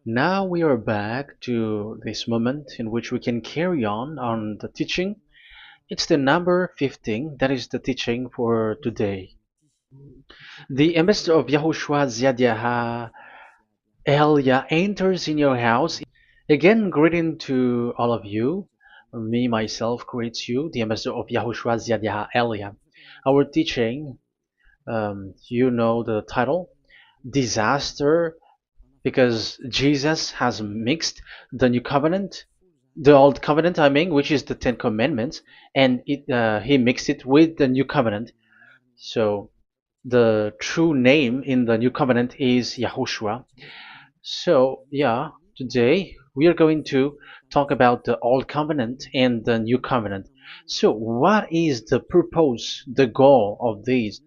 Now we are back to this moment in which we can carry on the teaching. It's the number 15, that is the teaching for today. The ambassador of YAHOSHUAH YAH Elia enters in your house. Again, greeting to all of you. Me, myself, greets you, the ambassador of YAHOSHUAH YAH Elia. Our teaching, you know the title, Disaster, because Jesus has mixed the new covenant, the old covenant, I mean, which is the Ten Commandments, and he mixed it with the new covenant. So the true name in the new covenant is Yahushua. So yeah, today we are going to talk about the old covenant and the new covenant. So what is the purpose, the goal of these?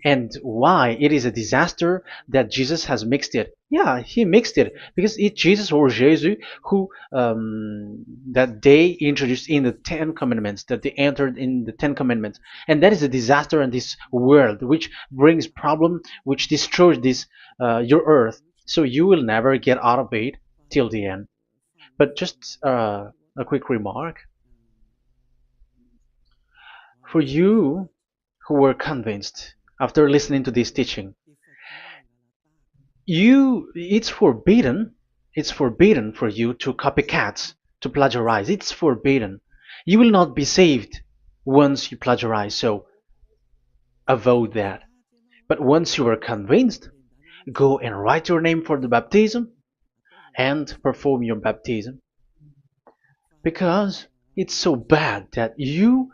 And why it is a disaster that Jesus has mixed it. Yeah, he mixed it because it's Jesus or Jesus who that they introduced in the Ten Commandments, that they entered in the Ten Commandments, and that is a disaster in this world, which brings problem, which destroys this your earth. So you will never get out of it till the end. But just a quick remark for you who were convinced after listening to this teaching. It's forbidden for you to copycat, to plagiarize. It's forbidden. You will not be saved once you plagiarize, so avoid that. But once you are convinced, go and write your name for the baptism and perform your baptism, because it's so bad that you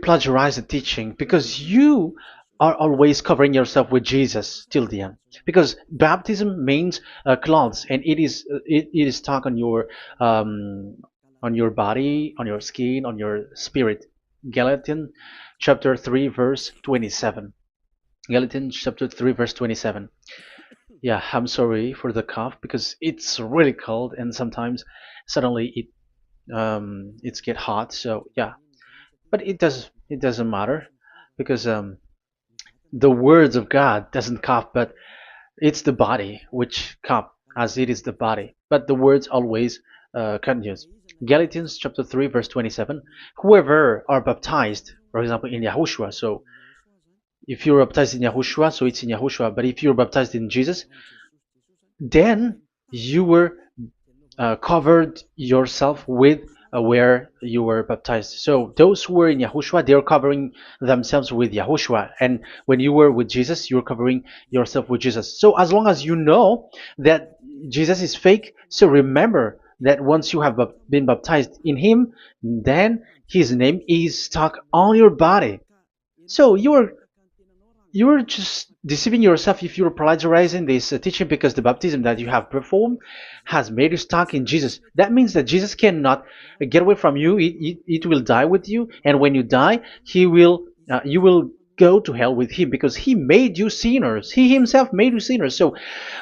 plagiarize the teaching, because you are always covering yourself with Jesus till the end. Because baptism means clothes, and it is stuck on your body, on your skin, on your spirit. Galatians chapter 3 verse 27. Galatians chapter 3 verse 27. Yeah, I'm sorry for the cough because it's really cold and sometimes suddenly it's get hot. So yeah, but it doesn't matter because the words of God doesn't cough, but it's the body which cough, as it is the body. But the words always continues. Galatians chapter 3 verse 27. Whoever are baptized, for example, in Yahushua. So if you're baptized in Yahushua, so it's in Yahushua. But if you're baptized in Jesus, then you were covered yourself with where you were baptized. So those who were in Yahushua, they are covering themselves with Yahushua. And when you were with Jesus, you're covering yourself with Jesus. So as long as you know that Jesus is fake, so remember that once you have been baptized in him, then his name is stuck on your body. So you're just deceiving yourself if you're plagiarizing this teaching, because the baptism that you have performed has made you stuck in Jesus. That means that Jesus cannot get away from you. It will die with you, and when you die, you will go to hell with him, because he made you sinners. He himself made you sinners. So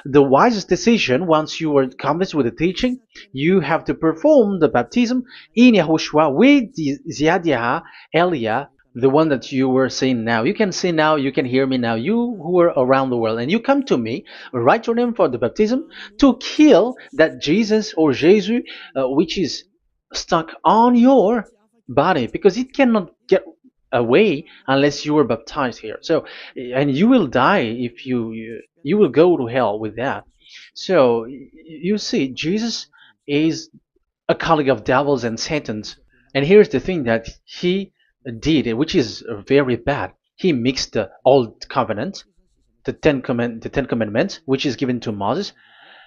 the wisest decision, once you are convinced with the teaching, you have to perform the baptism in Yahushua with the Ziad Elia, the one that you were saying now. You can see now, you can hear me now, you who are around the world, and you come to me, write your name for the baptism to kill that Jesus or Jesus, which is stuck on your body, because it cannot get away unless you were baptized here. So, and you will die if you will go to hell with that. So you see, Jesus is a colleague of devils and Satans. And here's the thing that he did, which is very bad. He mixed the old covenant, the Ten Commandments, which is given to Moses,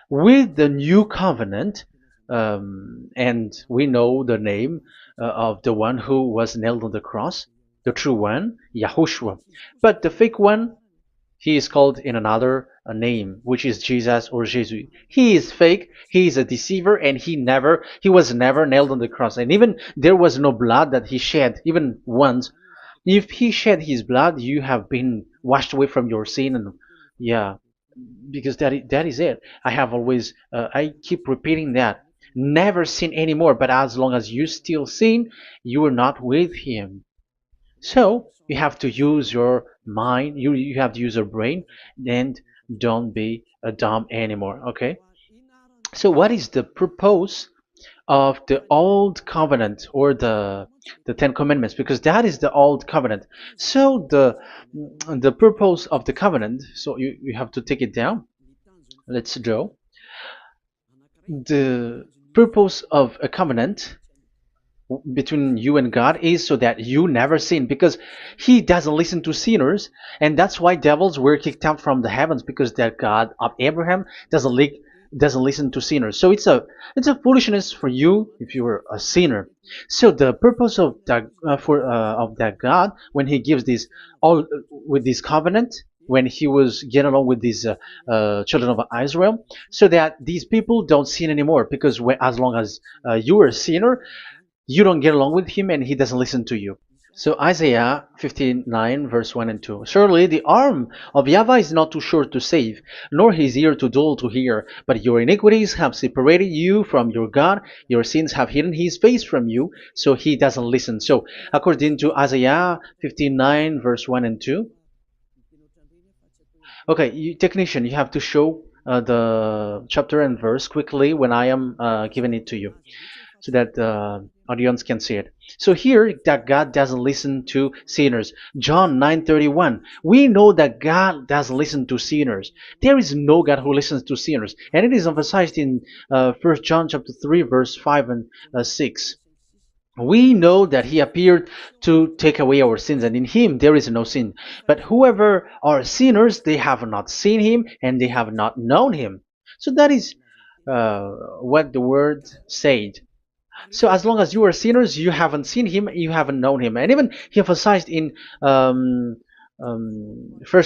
with the new covenant, and we know the name of the one who was nailed on the cross, the true one, Yahushua. But the fake one, he is called in another name, which is Jesus or Jesus. He is fake. He is a deceiver, and he was never nailed on the cross. And even there was no blood that he shed, even once. If he shed his blood, you have been washed away from your sin, and yeah, because that is it. I have always, I keep repeating that. Never sin anymore. But as long as you still sin, you are not with him. So you have to use your mind, you have to use your brain, and don't be a dumb anymore. Okay. So what is the purpose of the old covenant, or the Ten Commandments? Because that is the old covenant. So the purpose of the covenant. So you have to take it down. Let's draw the purpose of a covenant between you and God is so that you never sin, because he doesn't listen to sinners. And that's why devils were kicked out from the heavens, because that God of Abraham doesn't listen to sinners. So it's a foolishness for you if you were a sinner. So the purpose of that of that God, when he gives this all with this covenant, when he was getting along with these children of Israel, so that these people don't sin anymore, because as long as you are a sinner, you don't get along with him and he doesn't listen to you. So Isaiah 59 verse 1 and 2. Surely the arm of YAHVAH is not too short to save, nor his ear too dull to hear. But your iniquities have separated you from your God. Your sins have hidden his face from you, so he doesn't listen. So according to Isaiah 59 verse 1 and 2. Okay, technician, you have to show the chapter and verse quickly when I am giving it to you, so that the audience can see it. So here, that God doesn't listen to sinners. John 9:31. We know that God doesn't listen to sinners. There is no God who listens to sinners, and it is emphasized in 1 John chapter 3 verse 5 and 6. We know that he appeared to take away our sins, and in him there is no sin. But whoever are sinners, they have not seen him, and they have not known him. So that is what the word said. So as long as you are sinners, you haven't seen him, you haven't known him. And even he emphasized in 1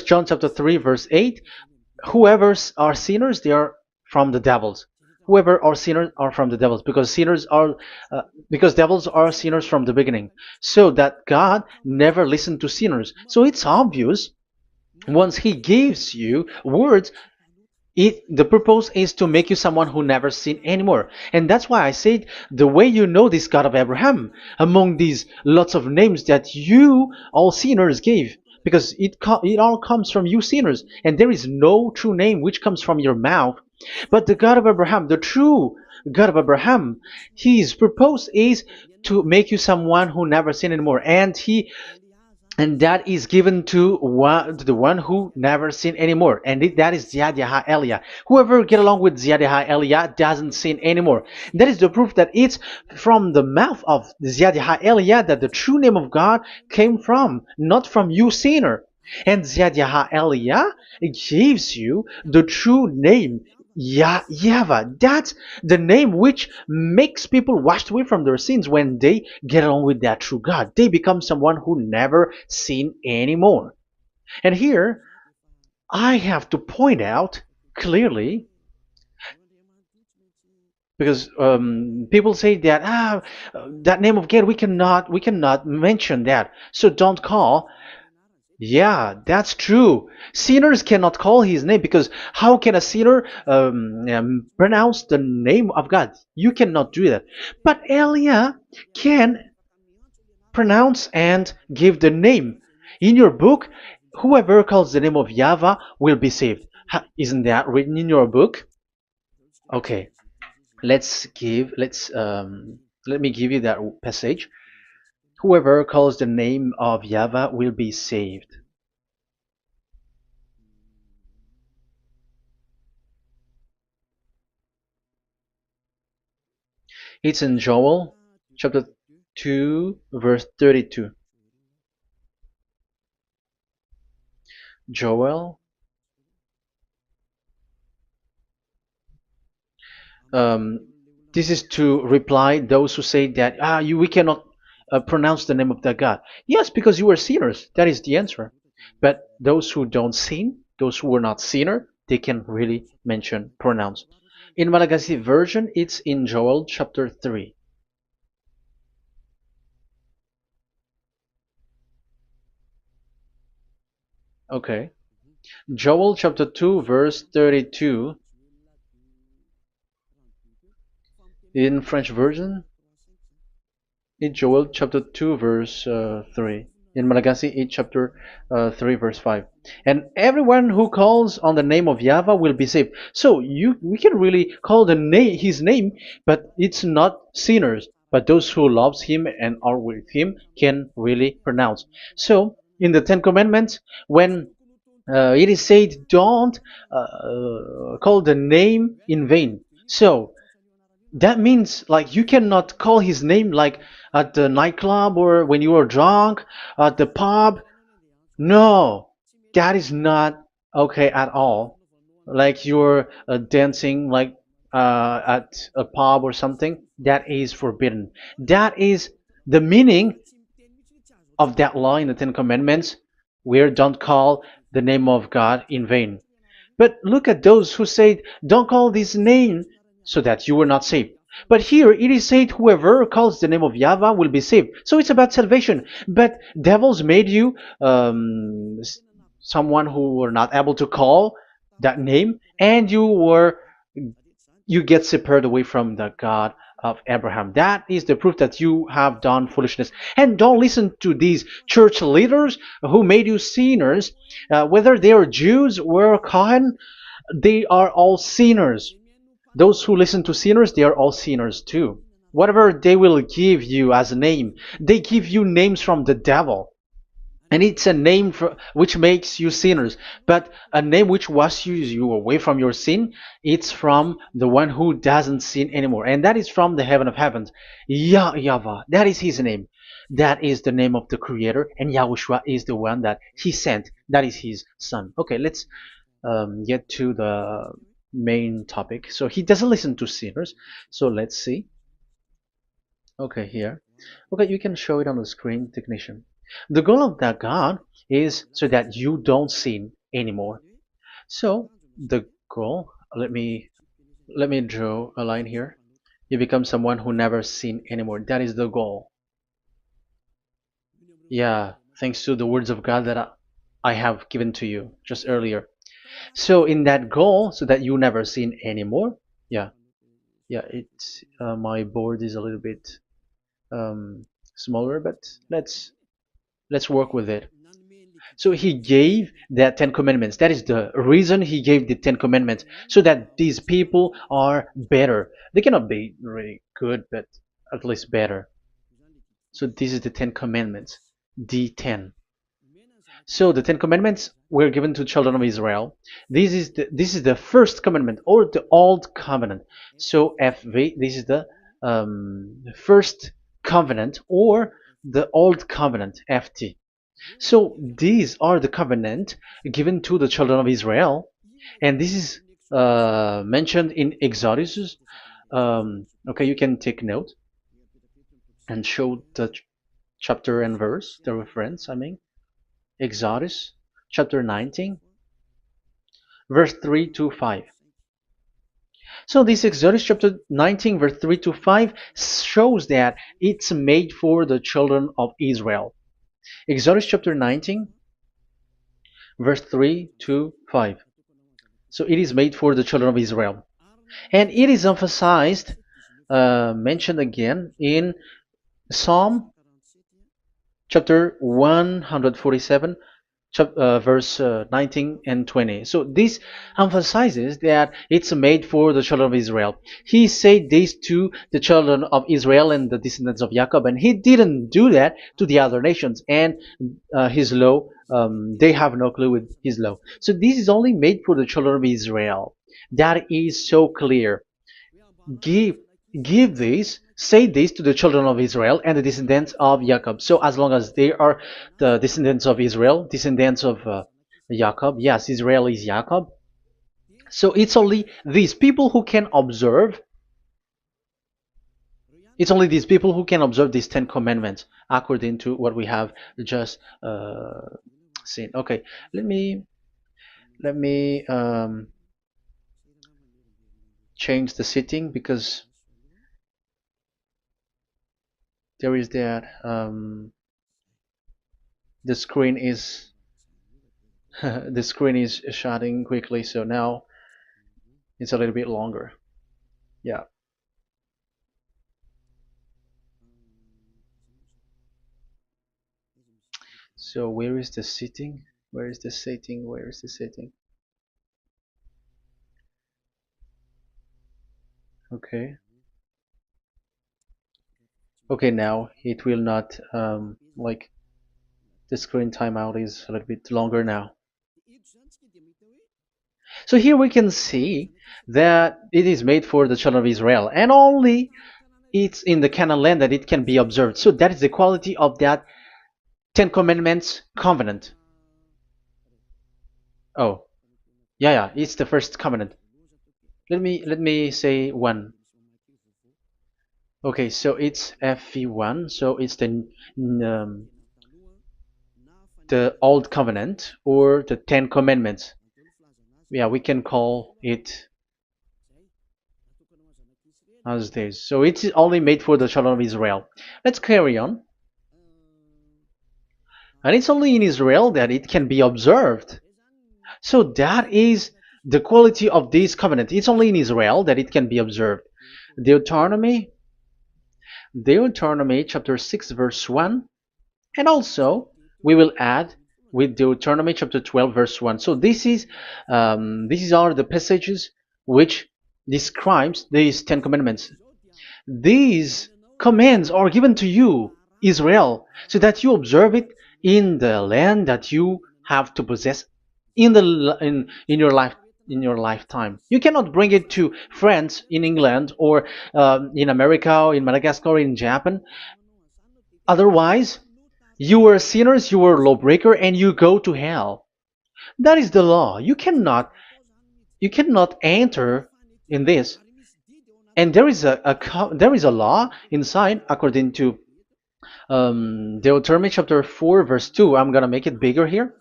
John chapter 3 verse 8, whoever are sinners, they are from the devils. Whoever are sinners are from the devils, because because devils are sinners from the beginning. So that God never listened to sinners. So it's obvious, once he gives you words, the purpose is to make you someone who never sinned anymore. And that's why I said, the way you know this God of Abraham among these lots of names that you all sinners gave, because it all comes from you sinners, and there is no true name which comes from your mouth. But the God of Abraham, the true God of Abraham, his purpose is to make you someone who never sinned anymore, and that is given to the one who never sin anymore, and that is YAH Eliah. Whoever get along with YAH Eliah doesn't sin anymore. That is the proof that it's from the mouth of YAH Eliah that the true name of God came from, not from you sinner. And YAH Eliah gives you the true name, YAHVAH. That's the name which makes people washed away from their sins. When they get along with that true God, they become someone who never sin anymore. And here, I have to point out clearly, because people say that that name of God, we cannot mention that, so don't call. Yeah, that's true. Sinners cannot call his name, because how can a sinner pronounce the name of God? You cannot do that. But Elia can pronounce and give the name. In your book, whoever calls the name of YAHVAH will be saved. Isn't that written in your book? Okay, let me give you that passage. Whoever calls the name of YAHVAH will be saved. It's in Joel chapter 2 verse 32. Joel, um, this is to reply those who say that we cannot pronounce the name of that God. Yes, because you are sinners. That is the answer. But those who don't sin, those who are not sinner, they can really pronounce. In Malagasy version, it's in Joel chapter 3. Okay. Joel chapter 2 verse 32. In French version, in Joel chapter 2 verse 3. In Malagasy 8 chapter 3 verse 5. And everyone who calls on the name of YAHVAH will be saved. So we can really call his name, but it's not sinners, but those who loves him and are with him can really pronounce. So in the Ten Commandments, when it is said, don't call the name in vain. So that means like you cannot call his name like at the nightclub or when you are drunk at the pub. No, that is not okay at all. Like you're dancing like at a pub or something, that is forbidden. That is the meaning of that law in the Ten Commandments, where don't call the name of God in vain. But look at those who say, don't call this name so that you will not saved. But here it is said, whoever calls the name of YAHVAH will be saved. So it's about salvation. But devils made you someone who were not able to call that name, and you get separated away from the God of Abraham. That is the proof that you have done foolishness. And don't listen to these church leaders who made you sinners, whether they are Jews or Kohen, they are all sinners. Those who listen to sinners, they are all sinners too. Whatever they will give you as a name, they give you names from the devil. And it's a name which makes you sinners, but a name which washes you away from your sin, it's from the one who doesn't sin anymore, and that is from the heaven of heavens. Yahvah, that is his name. That is the name of the creator, and Yahushua is the one that he sent. That is his son. Okay, let's get to the main topic. So he doesn't listen to sinners. So let's see. Okay, here. Okay, you can show it on the screen, technician. The goal of that God is so that you don't sin anymore. So the goal, let me draw a line here. You become someone who never sin anymore. That is the goal. Yeah, thanks to the words of God that I have given to you just earlier. So in that goal, so that you never sin anymore. Yeah, yeah. It's my board is a little bit smaller, but let's work with it. So he gave the Ten Commandments. That is the reason he gave the Ten Commandments, so that these people are better. They cannot be really good, but at least better. So this is the Ten Commandments, D10. So the Ten Commandments were given to children of Israel. This is the first commandment or the old covenant. So FV, this is the first covenant or the old covenant, FT. So these are the covenant given to the children of Israel, and this is mentioned in Exodus. Okay, you can take note and show the chapter and verse, the reference. I mean, Exodus chapter 19, verse 3 to 5. So this Exodus chapter 19, verse 3 to 5 shows that it's made for the children of Israel. Exodus chapter 19, verse 3 to 5. So it is made for the children of Israel. And it is emphasized, mentioned again in Psalm chapter 147, verse 19 and 20. So this emphasizes that it's made for the children of Israel. He said this to the children of Israel and the descendants of Jacob, and he didn't do that to the other nations. And his law, they have no clue with his law. So this is only made for the children of Israel. That is so clear. Give give this, say this to the children of Israel and the descendants of Jacob. So as long as they are the descendants of Israel, descendants of Jacob, yes, Israel is Jacob. So it's only these people who can observe. It's only these people who can observe these Ten Commandments according to what we have just seen. Okay, let me change the setting because there is that the screen is the screen is shutting quickly, so now it's a little bit longer. Yeah. So where is the sitting? Where is the sitting? Where is the sitting? Okay. Okay, now it will not like the screen timeout is a little bit longer now. So here we can see that it is made for the children of Israel, and only it's in the Canaan land that it can be observed. So that is the quality of that Ten Commandments covenant. Oh, yeah, it's the first covenant. Let me say one. Okay, so it's FV1, so it's the old covenant or the Ten Commandments. Yeah, we can call it as this. So it's only made for the children of Israel. Let's carry on. And it's only in Israel that it can be observed. So that is the quality of this covenant. It's only in Israel that it can be observed. Deuteronomy, Deuteronomy chapter 6 verse 1, and also we will add with Deuteronomy chapter 12 verse 1. So these are the passages which describes these 10 commandments. These commands are given to you, Israel, so that you observe it in the land that you have to possess in your life in your lifetime. You cannot bring it to France, in England, or in America, or in Madagascar, or in Japan. Otherwise, you were sinners, you were lawbreaker, and you go to hell. That is the law. You cannot enter in this. And there is a law inside according to Deuteronomy chapter 4 verse 2. I'm gonna make it bigger here.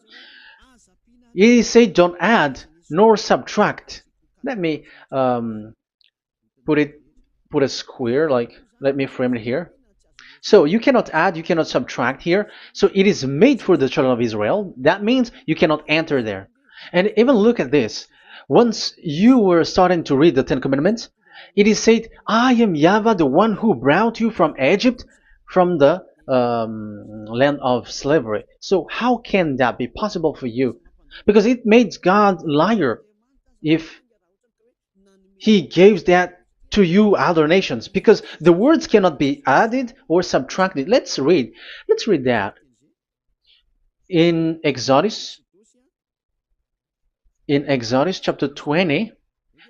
It says don't add nor subtract. Let me put a square, like let me frame it here. So you cannot add, you cannot subtract here. So it is made for the children of Israel. That means you cannot enter there. And even look at this. Once you were starting to read the Ten Commandments, it is said, I am YAHVAH, the one who brought you from Egypt, from the land of slavery. So how can that be possible for you? Because it made God liar if he gives that to you other nations, because the words cannot be added or subtracted. Let's read that in Exodus chapter 20.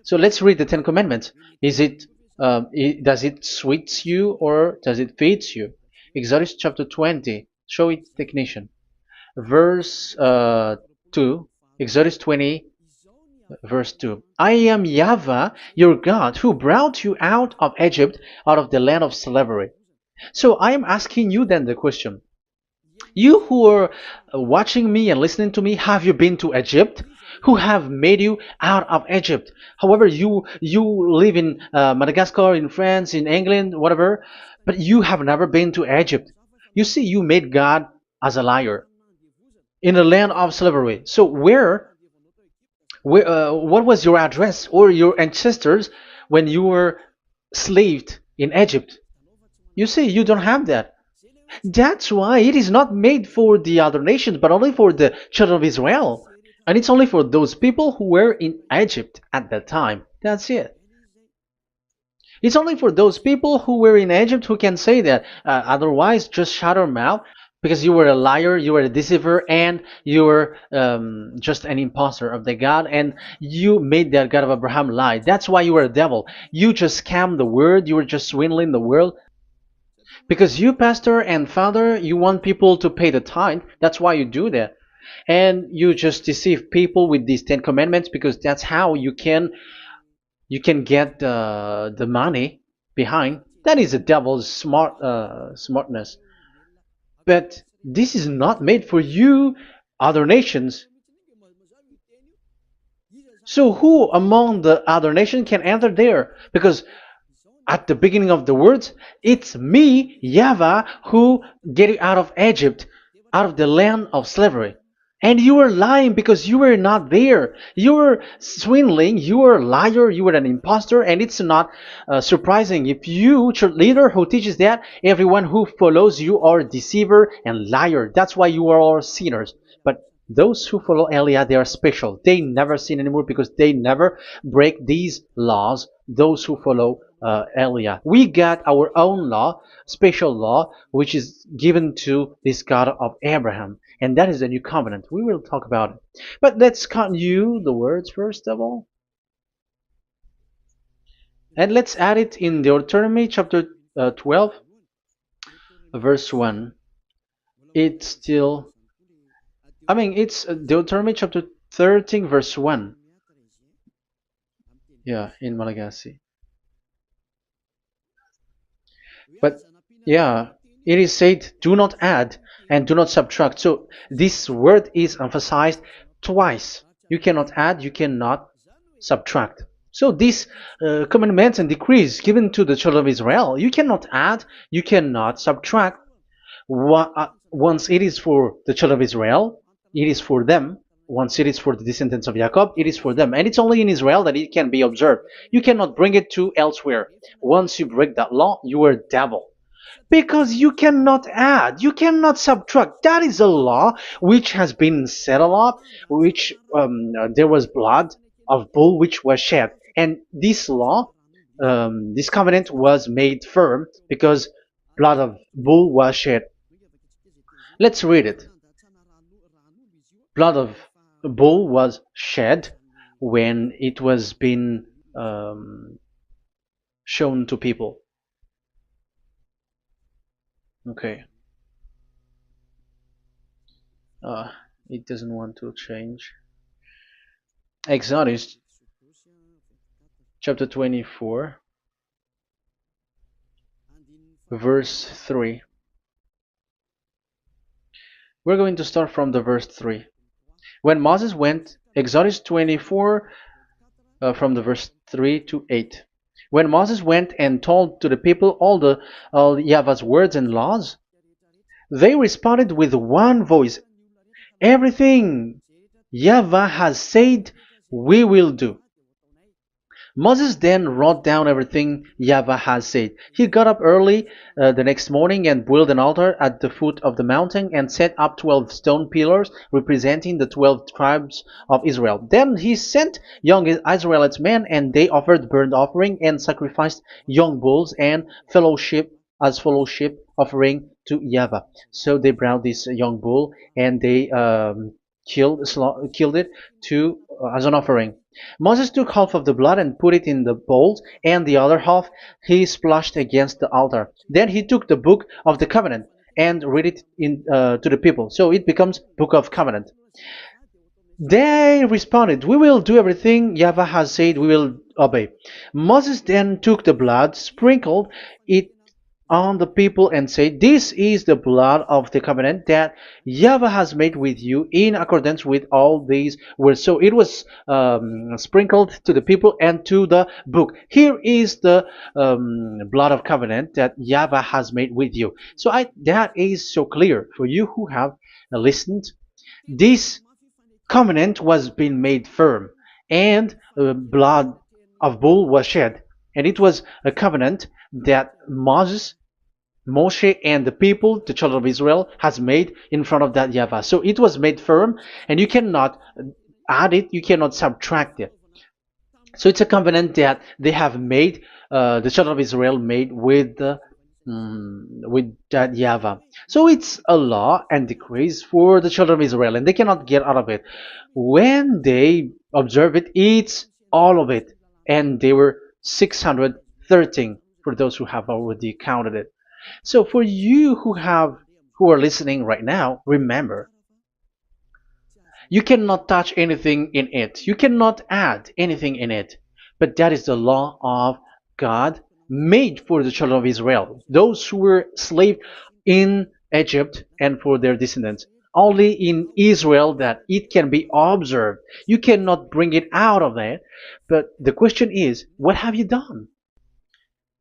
So let's read the Ten Commandments. Does it sweets you or does it feeds you? Exodus chapter 20. Show it, technician. Verse 2. Exodus 20 verse 2. I am YAHVAH, your God, who brought you out of Egypt, out of the land of slavery. So I am asking you then the question. You who are watching me and listening to me, have you been to Egypt? Who have made you out of Egypt? However, you live in Madagascar, in France, in England, whatever, but you have never been to Egypt. You see, you made God as a liar in the land of slavery. So what was your address or your ancestors when you were slaved in Egypt? You see, you don't have that. That's why it is not made for the other nations, but only for the children of Israel. And it's only for those people who were in Egypt at that time. That's it. It's only for those people who were in Egypt who can say that. Otherwise, just shut your mouth, because you were a liar, you were a deceiver, and you were just an imposter of the God, and you made that God of Abraham lie. That's why you were a devil. You just scammed the word, you were just swindling the world. Because you, pastor and father, you want people to pay the tithe. That's why you do that. And you just deceive people with these 10 commandments, because that's how you can get the money behind. That is the devil's smartness. But this is not made for you, other nations. So who among the other nations can enter there? Because at the beginning of the words, it's me, YAHVAH, who get you out of Egypt, out of the land of slavery. And you were lying because you were not there. You were swindling. You were a liar. You were an impostor. And it's not surprising if you, church leader who teaches that, everyone who follows you are a deceiver and liar. That's why you are all sinners. But those who follow Elia, they are special. They never sin anymore because they never break these laws. Those who follow Elia. We got our own law, special law, which is given to this God of Abraham. And that is the new covenant. We will talk about it. But let's continue the words first of all. And let's add it in Deuteronomy chapter 12, verse 1. It's still, it's Deuteronomy chapter 13, verse 1. Yeah, in Malagasy. But yeah, it is said, do not add and do not subtract. So this word is emphasized twice. You cannot add, you cannot subtract. So these commandments and decrees given to the children of Israel, you cannot add, you cannot subtract. Once it is for the children of Israel, it is for them. Once it is for the descendants of Jacob, it is for them. And it's only in Israel that it can be observed. You cannot bring it to elsewhere. Once you break that law, you are devil. Because you cannot add, you cannot subtract. That is a law which has been settled up, which there was blood of bull which was shed. And this law, this covenant was made firm because blood of bull was shed. Let's read it. Blood of bull was shed when it was been shown to people. Okay. It doesn't want to change. Exodus chapter 24, verse 3. We're going to start from the verse 3. When Moses went, Exodus 24, from the verse 3 to 8. When Moses went and told to the people all YAHVAH's words and laws, they responded with one voice, everything YAHVAH has said, we will do. Moses then wrote down everything YAHVAH has said. He got up early the next morning and built an altar at the foot of the mountain and set up 12 stone pillars representing the 12 tribes of Israel. Then he sent young Israelite men, and they offered burnt offering and sacrificed young bulls and fellowship offering to YAHVAH. So they brought this young bull and they killed it as an offering. Moses took half of the blood and put it in the bowls, and the other half he splashed against the altar. Then he took the book of the covenant and read it to the people. So it becomes book of covenant. They responded, we will do everything YAHVAH has said, we will obey. Moses then took the blood, sprinkled it on the people and said, this is the blood of the covenant that YAHVAH has made with you in accordance with all these words. So it was sprinkled to the people and to the book. Here is the blood of covenant that YAHVAH has made with you. So that is so clear for you who have listened. This covenant was being made firm, and blood of bull was shed. And it was a covenant that Moshe and the people, the children of Israel, has made in front of that YAHVAH. So it was made firm, and you cannot add it, you cannot subtract it. So it's a covenant that they have made, the children of Israel made with that YAHVAH. So it's a law and decrees for the children of Israel, and they cannot get out of it. When they observe it, it's all of it. And they were 613 for those who have already counted it. So for you who are listening right now, remember, you cannot touch anything in it. You cannot add anything in it. But that is the law of God made for the children of Israel, those who were slaves in Egypt and for their descendants. Only in Israel that it can be observed. You cannot bring it out of it. But the question is, what have you done?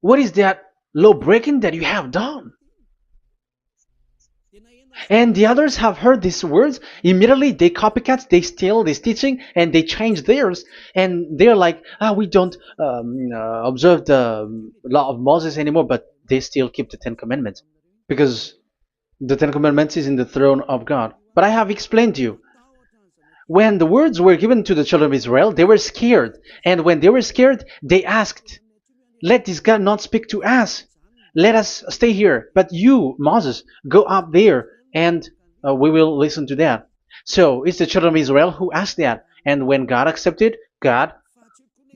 What is that law breaking that you have done? And the others have heard these words. Immediately they copycats, they steal this teaching, and they change theirs. And they're like, ah, we don't observe the law of Moses anymore, but they still keep the Ten Commandments because the Ten Commandments is in the throne of God. But I have explained to you, when the words were given to the children of Israel, they were scared. And when they were scared, they asked, let this God not speak to us. Let us stay here. But you, Moses, go up there and we will listen to that. So it's the children of Israel who asked that. And when God accepted, God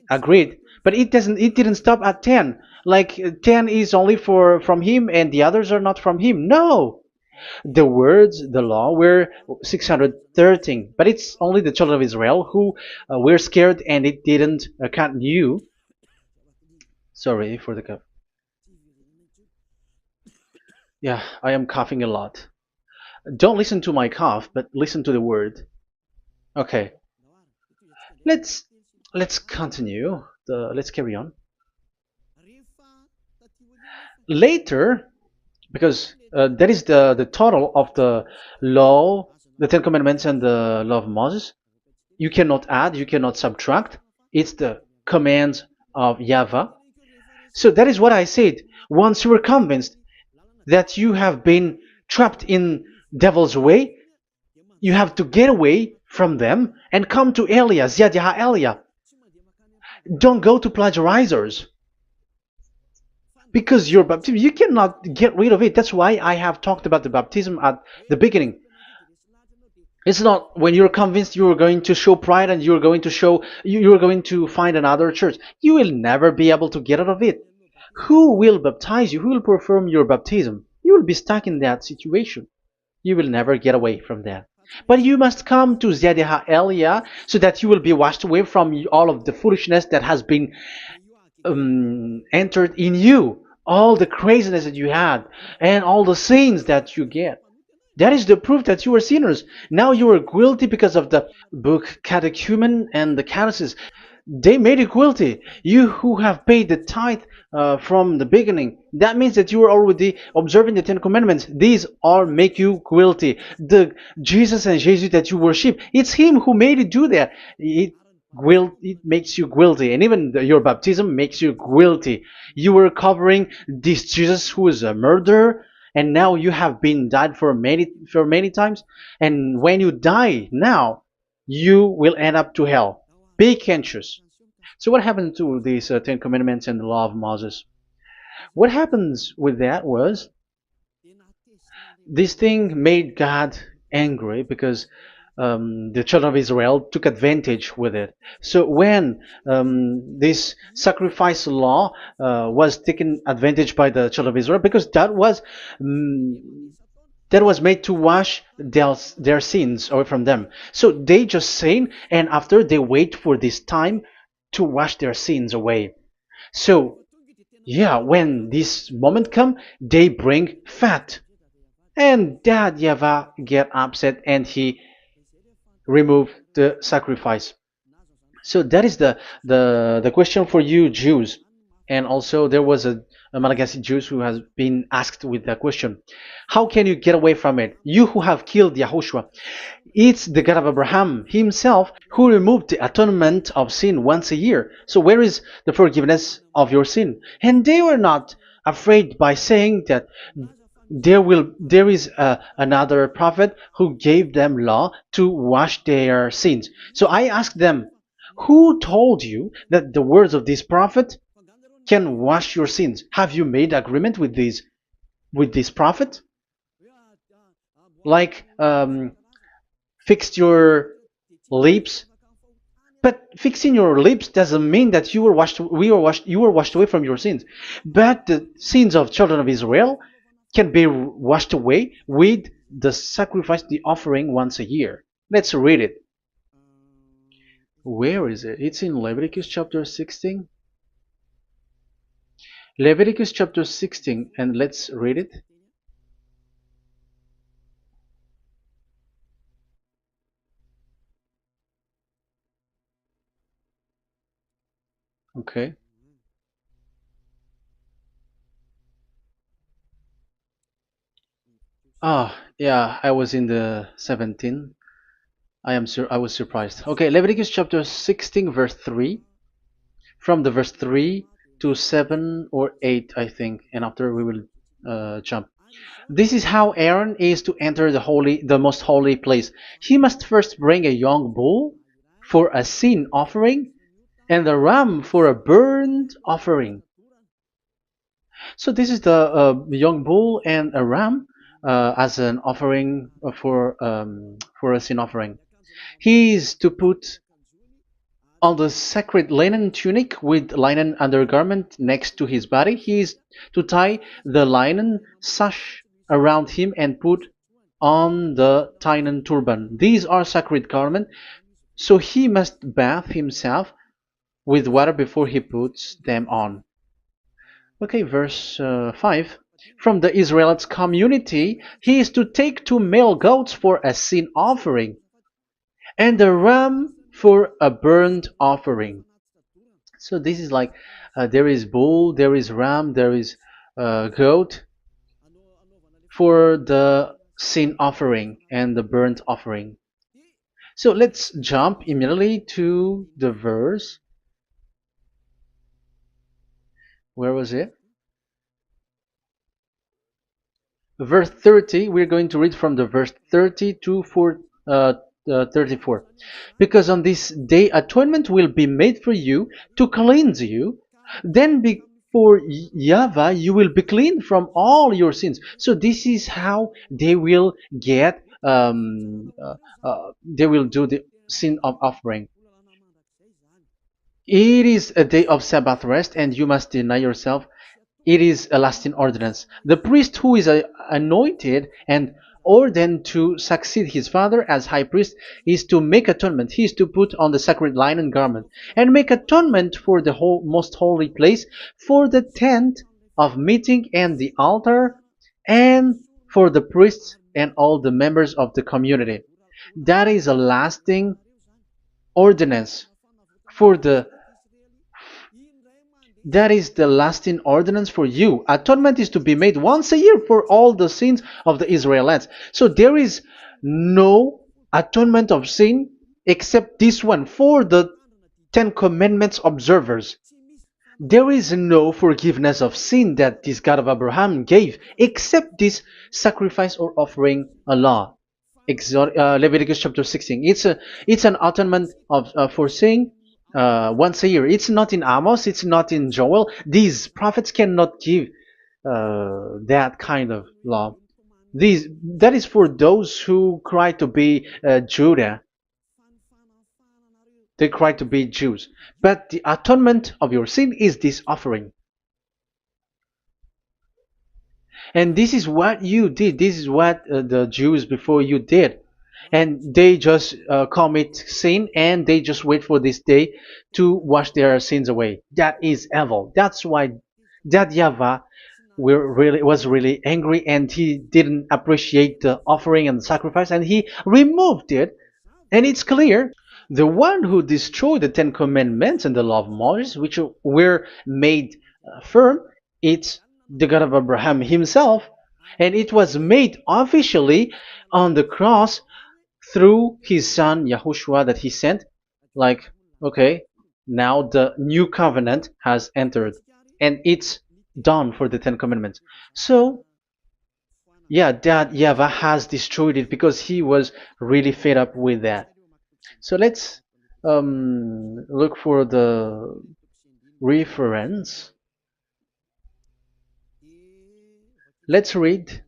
agreed. But it didn't stop at 10. Like 10 is only from him and the others are not from him. No. The words, the law were 613. But it's only the children of Israel who were scared and it didn't knew. Sorry for the cup. Yeah, I am coughing a lot. Don't listen to my cough, but listen to the word. Okay, let's let's continue. Let's carry on. Later, because that is the total of the law, the Ten Commandments, and the law of Moses. You cannot add, you cannot subtract. It's the commands of YAHVAH. So that is what I said. Once you were convinced that you have been trapped in devil's way, you have to get away from them and come to Elia, Ziad Elia. Don't go to plagiarizers. Because your baptism, you cannot get rid of it. That's why I have talked about the baptism at the beginning. It's not when you're convinced you're going to show pride and you're going to show you're going to find another church. You will never be able to get out of it. Who will baptize you? Who will perform your baptism? You will be stuck in that situation. You will never get away from that. But you must come to Ziad Elia so that you will be washed away from all of the foolishness that has been entered in you, all the craziness that you had, and all the sins that you get. That is the proof that you are sinners. Now you are guilty because of the book Catechumen and the Catechism. They made you guilty. You who have paid the tithe from the beginning, that means that you are already observing the Ten Commandments. These all make you guilty. The Jesus and Jesus that you worship, it's Him who made you do that. It makes you guilty, and even your baptism makes you guilty. You were covering this Jesus who is a murderer, and now you have been died for many times. And when you die now, you will end up to hell. Be conscious. So what happened to these Ten Commandments and the law of Moses? What happens with that was this thing made God angry because the children of Israel took advantage with it. So when this sacrifice law was taken advantage by the children of Israel, because that was made to wash their sins away from them. So they just sin, and after they wait for this time to wash their sins away. So yeah, when this moment come, they bring fat. And Dad Yava get upset and he remove the sacrifice. So that is the question for you Jews. And also there was a Malagasy Jews who has been asked with that question. How can you get away from it? You who have killed YAHOSHUAH. It's the God of Abraham himself who removed the atonement of sin once a year. So where is the forgiveness of your sin? And they were not afraid by saying that there is another prophet who gave them law to wash their sins. So I asked them, who told you that the words of this prophet can wash your sins? Have you made agreement with this prophet? Like fixed your lips, but fixing your lips doesn't mean that you were washed away from your sins. But the sins of children of Israel can be washed away with the sacrifice, the offering once a year. Let's read it. Where is it? It's in Leviticus chapter 16. Leviticus chapter 16, and let's read it. Okay. Ah, Yeah, I was in the 17. I was surprised. Okay, Leviticus chapter 16 verse 3, from the verse 3 to 7 or 8, I think, and after we will jump. This is how Aaron is to enter the most holy place. He must first bring a young bull for a sin offering and a ram for a burnt offering. So this is the young bull and a ram as an offering for a sin offering. He is to put on the sacred linen tunic with linen undergarment next to his body. He is to tie the linen sash around him and put on the linen turban. These are sacred garments, so he must bathe himself with water before he puts them on. Okay, verse 5. From the Israelites community, he is to take 2 male goats for a sin offering and a ram for a burnt offering. So this is like there is bull, there is ram, there is goat for the sin offering and the burnt offering. So let's jump immediately to the verse. Where was it? Verse 30. We're going to read from the verse 30 to 34. Because on this day atonement will be made for you to cleanse you. Then before YAHVAH you will be clean from all your sins. So this is how they will get they will do the sin of offering. It is a day of Sabbath rest, and you must deny yourself. It is a lasting ordinance. The priest who is anointed and ordained to succeed his father as high priest is to make atonement. He is to put on the sacred linen garment and make atonement for the most holy place, for the tent of meeting and the altar, and for the priests and all the members of the community. That is a lasting ordinance for the that is the lasting ordinance for you. Atonement is to be made once a year for all the sins of the Israelites. So there is no atonement of sin except this one for the Ten Commandments observers. There is no forgiveness of sin that this God of Abraham gave except this sacrifice or offering Allah. Leviticus chapter 16. It's an atonement of for sin once a year. It's not in Amos. It's not in Joel. These prophets cannot give that kind of law. That is for those who cry to be Judah. They cry to be Jews. But the atonement of your sin is this offering. And this is what you did. This is what the Jews before you did. And they just commit sin and they just wait for this day to wash their sins away. That is evil. That's why that YAHVAH was really angry and he didn't appreciate the offering and the sacrifice and he removed it. And it's clear the one who destroyed the Ten Commandments and the law of Moses, which were made firm, it's the God of Abraham himself. And it was made officially on the cross through his son YAHOSHUAH that he sent. Like, okay, now the new covenant has entered and it's done for the Ten Commandments. So yeah, that YAHVAH has destroyed it because he was really fed up with that. So let's look for the reference. Let's read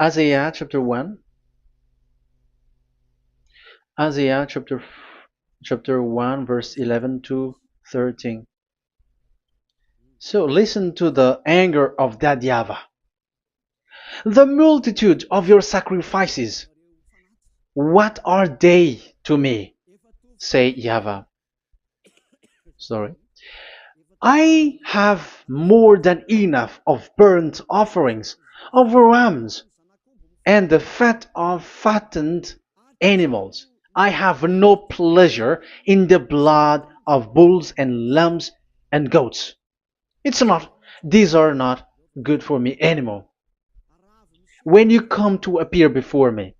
Isaiah chapter 1. Isaiah chapter 1 verse 11 to 13. So listen to the anger of that YAHVAH. The multitude of your sacrifices, what are they to me? Say YAHVAH. Sorry. I have more than enough of burnt offerings, of rams, and the fat of fattened animals. I have no pleasure in the blood of bulls and lambs and goats. These are not good for me anymore. When you come to appear before me,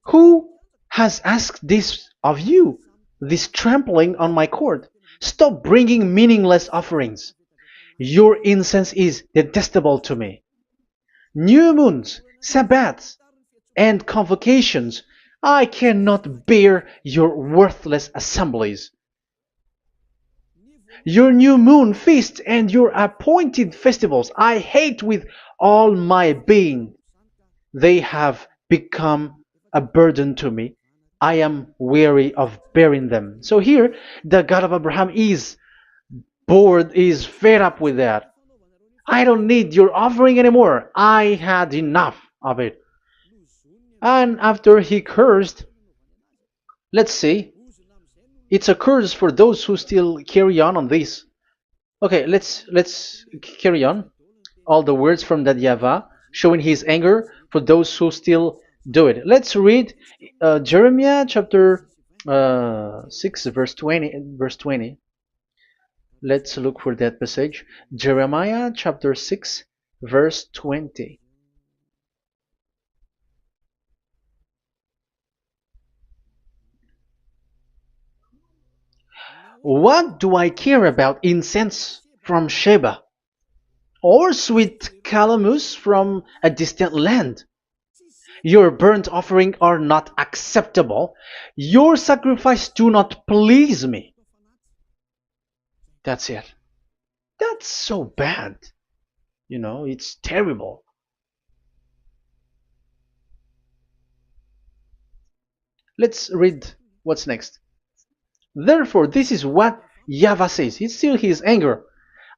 who has asked this of you? This trampling on my court? Stop bringing meaningless offerings. Your incense is detestable to me. New moons, Sabbaths, and convocations. I cannot bear your worthless assemblies. Your new moon feasts and your appointed festivals I hate with all my being. They have become a burden to me. I am weary of bearing them. So here, the God of Abraham is bored, is fed up with that. I don't need your offering anymore. I had enough of it. And after he cursed, let's see, it's a curse for those who still carry on this. Okay, let's carry on. All the words from that YAHVAH showing his anger for those who still do it. Let's read Jeremiah chapter 6 verse 20 verse 20. Let's look for that passage. Jeremiah chapter 6 verse 20. What do I care about incense from Sheba or sweet calamus from a distant land? Your burnt offering are not acceptable. Your sacrifice do not please me. That's it. That's so bad. It's terrible. Let's read what's next. Therefore, this is what YAHVAH says. It's still his anger.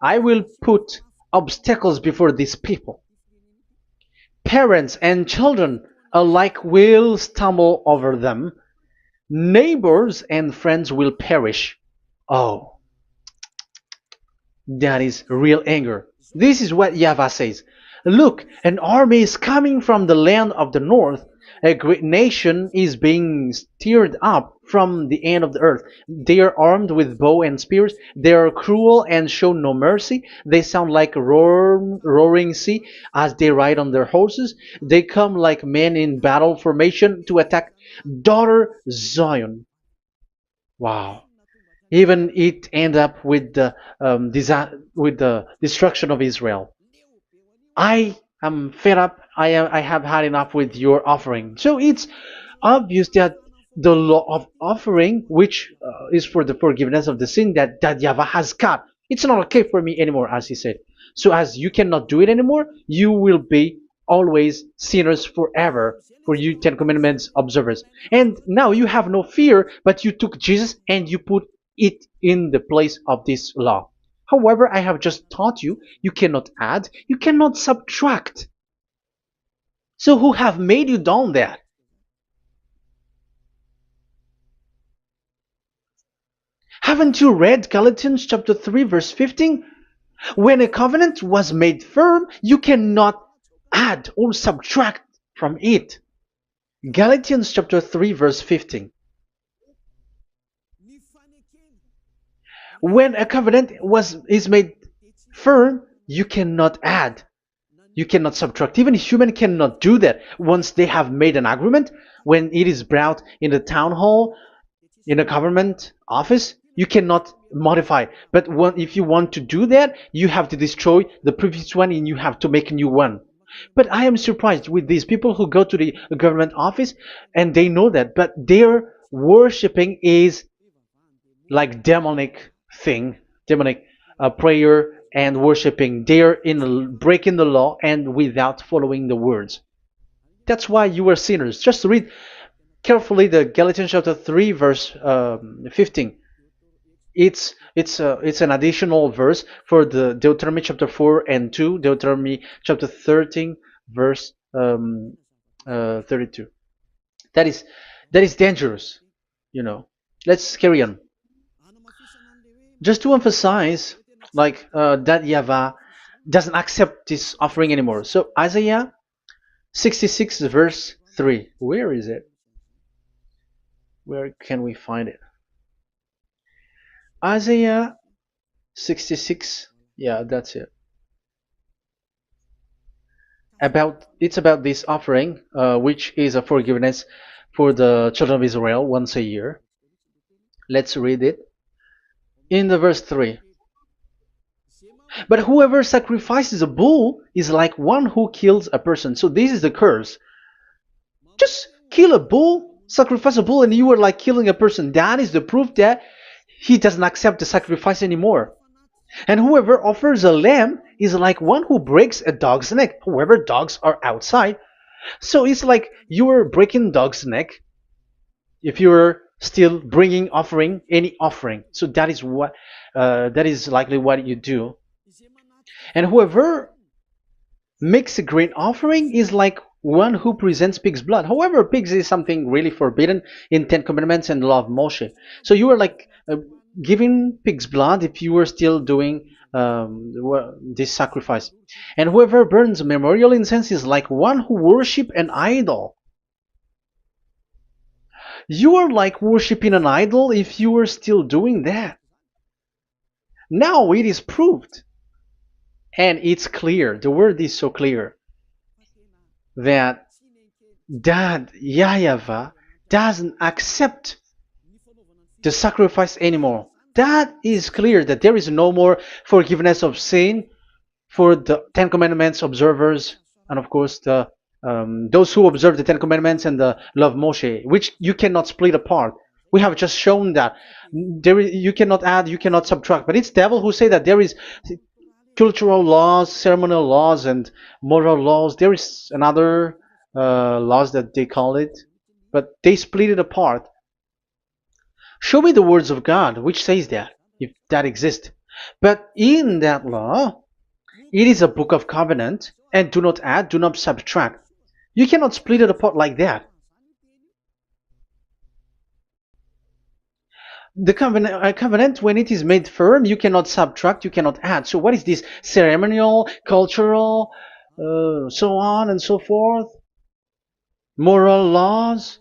I will put obstacles before these people. Parents and children alike will stumble over them. Neighbors and friends will perish. Oh, that is real anger. This is what YAHVAH says. Look, an army is coming from the land of the north. A great nation is being stirred up from the end of the earth. They are armed with bow and spears. They are cruel and show no mercy. They sound like a roaring sea as they ride on their horses. They come like men in battle formation to attack daughter Zion. Wow. Even it end up with the with the destruction of Israel. I am fed up. I have had enough with your offering. So it's obvious that the law of offering, which is for the forgiveness of the sin that YAHVAH has cut, it's not okay for me anymore, as he said. So as you cannot do it anymore, you will be always sinners forever for you Ten Commandments observers. And now you have no fear, but you took Jesus and you put it in the place of this law. However, I have just taught you, you cannot add, you cannot subtract. So who have made you done that? Haven't you read Galatians chapter 3 verse 15? When a covenant was made firm, you cannot add or subtract from it. Galatians chapter 3 verse 15. When a covenant is made firm, you cannot add. You cannot subtract. Even human cannot do that. Once they have made an agreement, when it is brought in the town hall, in a government office, you cannot modify. But if you want to do that, you have to destroy the previous one and you have to make a new one. But I am surprised with these people who go to the government office and they know that, but their worshipping is like demonic thing, demonic prayer and worshipping. They're in breaking the law and without following the words. That's why you are sinners. Just read carefully the Galatians chapter 3 verse 15. It's an additional verse for the Deuteronomy chapter 4 and 2, Deuteronomy chapter 13 verse 32. That is dangerous, you know. Let's carry on. Just to emphasize, like that YAHVAH doesn't accept this offering anymore. So Isaiah 66 verse 3. Where is it? Where can we find it? Isaiah 66. Yeah, that's it. it's about this offering, which is a forgiveness for the children of Israel once a year. Let's read it in the verse 3. But whoever sacrifices a bull is like one who kills a person. So this is the curse. Just kill a bull, sacrifice a bull, and you are like killing a person. That is the proof that he doesn't accept the sacrifice anymore. And whoever offers a lamb is like one who breaks a dog's neck. However, dogs are outside. So it's like you are breaking dog's neck if you're still bringing offering any offering. So that is likely what you do. And whoever makes a grain offering is like one who presents pig's blood. However, pigs is something really forbidden in Ten Commandments and the law of Moshe. So you are like giving pig's blood if you were still doing this sacrifice. And whoever burns memorial incense is like one who worships an idol. You are like worshipping an idol if you are still doing that. Now it is proved. And it's clear, the word is so clear, that YAHVAH doesn't accept the sacrifice anymore. That is clear that there is no more forgiveness of sin for the Ten Commandments observers, and of course those who observe the Ten Commandments and the law of Moshe, which you cannot split apart. We have just shown that you cannot add, you cannot subtract. But it's devil who say that there is cultural laws, ceremonial laws, and moral laws. There is another laws that they call it, but they split it apart. Show me the words of God which says that, if that exists. But in that law, it is a book of covenant, and do not add, do not subtract. You cannot split it apart like that. The covenant, when it is made firm, you cannot subtract, you cannot add. So what is this? Ceremonial, cultural, so on and so forth? Moral laws?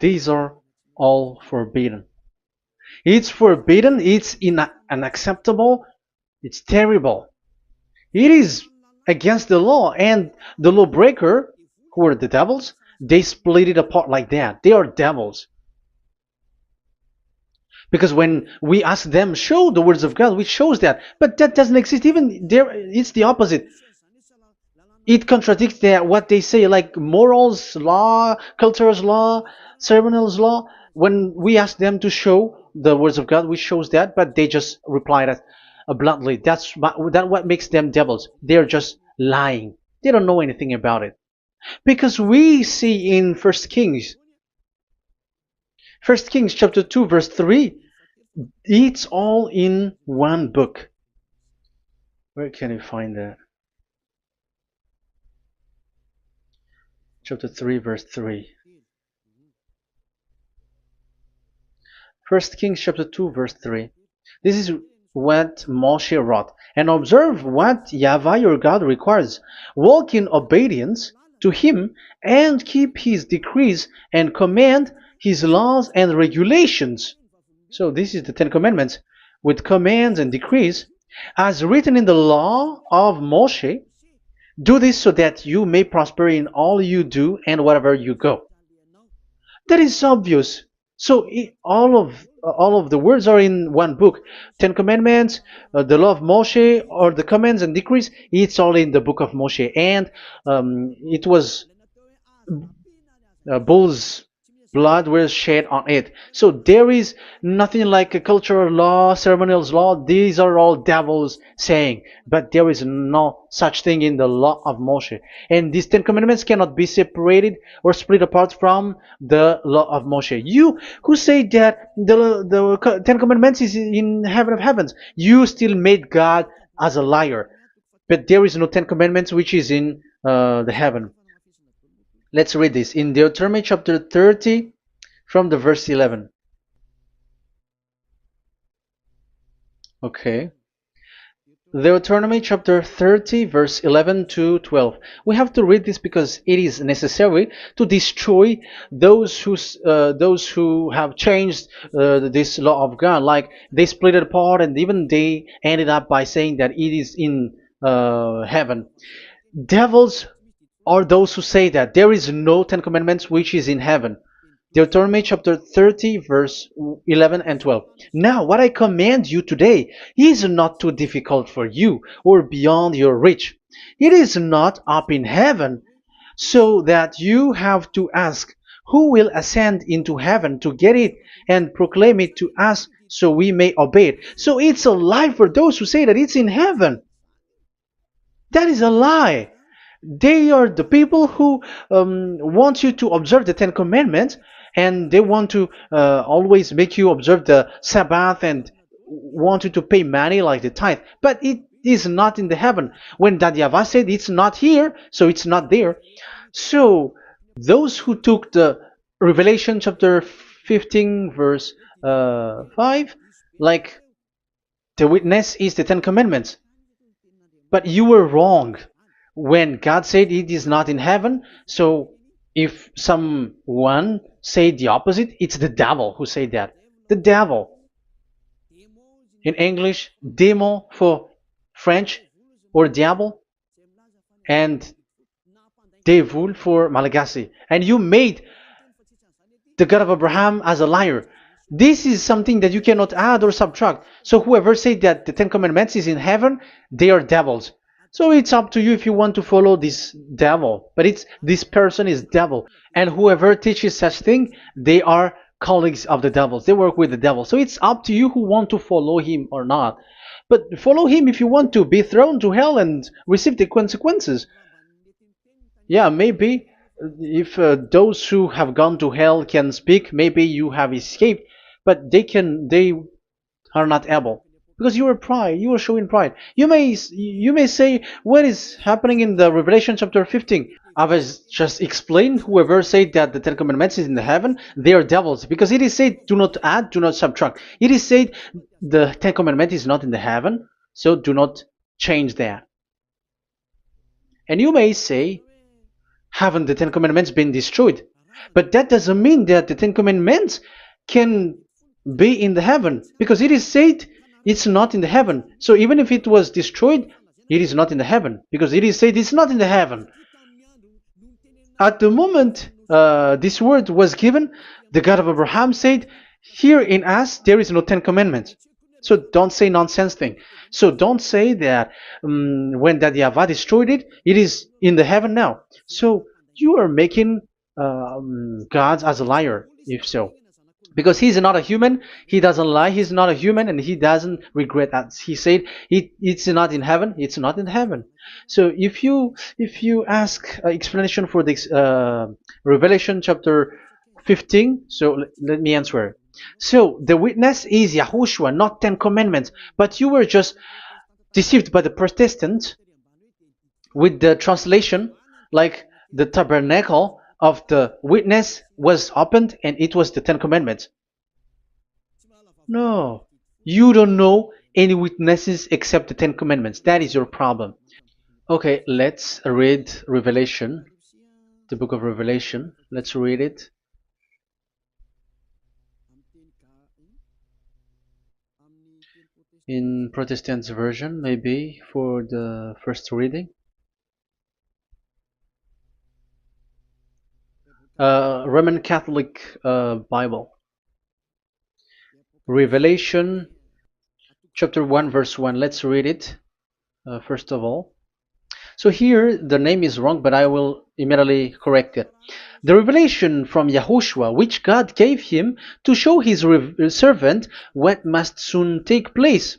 These are all forbidden. It's forbidden, it's unacceptable, it's terrible. It is against the law, and the lawbreaker, who are the devils, they split it apart like that. They are devils. Because when we ask them, show the words of God, which shows that, but that doesn't exist. Even there, it's the opposite. It contradicts what they say, like morals law, cultural law, ceremonial law. When we ask them to show the words of God, which shows that, but they just reply that bluntly. That's what makes them devils. They're just lying. They don't know anything about it. Because we see in First Kings chapter 2 verse 3, it's all in one book. Where can you find that? Chapter 3 verse 3. First Kings chapter 2 verse 3. This is what Moshe wrote. And observe what YAHVAH your God requires. Walk in obedience to him and keep his decrees and command his laws and regulations. So this is the Ten Commandments with commands and decrees as written in the law of Moshe. Do this so that you may prosper in all you do and wherever you go. That is obvious. So all of the words are in one book. Ten Commandments, the law of Moshe, or the commands and decrees. It's all in the book of Moshe, and it was bull's blood was shed on it. So there is nothing like a cultural law, ceremonial law. These are all devils saying, but there is no such thing in the law of Moshe. And these Ten Commandments cannot be separated or split apart from the law of Moshe. You who say that the Ten Commandments is in heaven of heavens, you still made God as a liar. But there is no Ten Commandments which is in the heaven. Let's read this in Deuteronomy chapter 30 from the verse 11. Okay. Deuteronomy chapter 30 verse 11 to 12. We have to read this because it is necessary to destroy those who have changed this law of God. Like they split it apart, and even they ended up by saying that it is in heaven. Devils are those who say that there is no Ten Commandments which is in heaven. Deuteronomy chapter 30, verse 11 and 12. Now, what I command you today is not too difficult for you or beyond your reach. It is not up in heaven, so that you have to ask, who will ascend into heaven to get it and proclaim it to us so we may obey it? So it's a lie for those who say that it's in heaven. That is a lie. They are the people who want you to observe the Ten Commandments, and they want to always make you observe the Sabbath and want you to pay money like the tithe. But it is not in the heaven. When that YAHVAH said it's not here, so it's not there. So those who took the Revelation chapter 15 verse 5, like the witness is the Ten Commandments. But you were wrong when God said it is not in heaven. So if someone said the opposite, it's the devil who said that. The devil. In English, démon for French, or diable, and devil for Malagasy. And you made the God of Abraham as a liar. This is something that you cannot add or subtract. So whoever said that the Ten Commandments is in heaven, they are devils. So it's up to you if you want to follow this devil. But this person is devil. And whoever teaches such thing, they are colleagues of the devils. They work with the devil. So it's up to you who want to follow him or not. But follow him if you want to be thrown to hell and receive the consequences. Yeah, maybe if those who have gone to hell can speak, maybe you have escaped, but they are not able because you are pride. You are showing pride. You may say what is happening in the Revelation chapter 15. I was just explained. Whoever said that the Ten Commandments is in the heaven, they are devils, because it is said, do not add, do not subtract. It is said the Ten Commandment is not in the heaven, so do not change that. And you may say, haven't the Ten Commandments been destroyed? But that doesn't mean that the Ten Commandments can be in the heaven, because it is said it's not in the heaven. So even if it was destroyed, it is not in the heaven, because it is said it's not in the heaven. At the moment this word was given, the God of Abraham said, here in us there is no Ten Commandments. So don't say nonsense thing. So don't say that when that YAHVAH destroyed it, it is in the heaven now. So you are making God as a liar, if so. Because he's not a human, he doesn't lie, he's not a human, and he doesn't regret that. He said it's not in heaven, it's not in heaven. So if you ask explanation for this Revelation chapter 15, so let me answer. So the witness is YAHOSHUAH, not Ten Commandments. But you were just deceived by the Protestants with the translation, like the tabernacle of the witness was opened and it was the Ten Commandments. No, you don't know any witnesses except the Ten Commandments. That is your problem. Okay, let's read Revelation, the book of Revelation. Let's read it. In Protestant version, maybe for the first reading. Roman Catholic Bible. Revelation chapter 1 verse 1. Let's read it first of all. So here the name is wrong, but I will immediately correct it. The revelation from YAHOSHUAH, which God gave him to show his servant what must soon take place.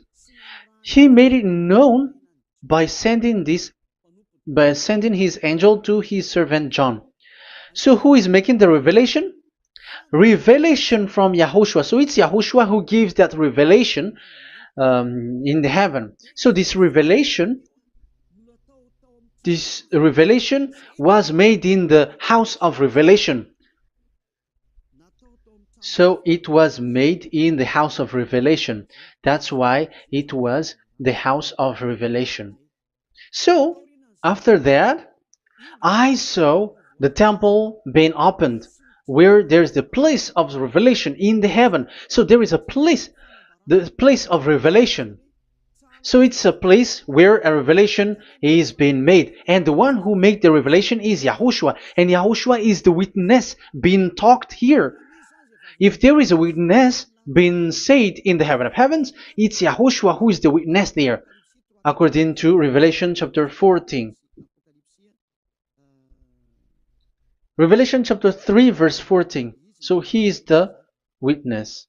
He made it known by sending his angel to his servant John. So who is making the revelation? Revelation from YAHOSHUAH. So it's YAHOSHUAH who gives that revelation in the heaven. So this revelation was made in the house of revelation. So it was made in the house of revelation. That's why it was the house of revelation. So, after that, I saw the temple being opened, where there's the place of revelation in the heaven. So there is a place, the place of revelation. So it's a place where a revelation is being made. And the one who made the revelation is YAHOSHUAH. And YAHOSHUAH is the witness being talked here. If there is a witness being said in the heaven of heavens, it's YAHOSHUAH who is the witness there, according to Revelation chapter 14. Revelation chapter 3 verse 14. So he is the witness.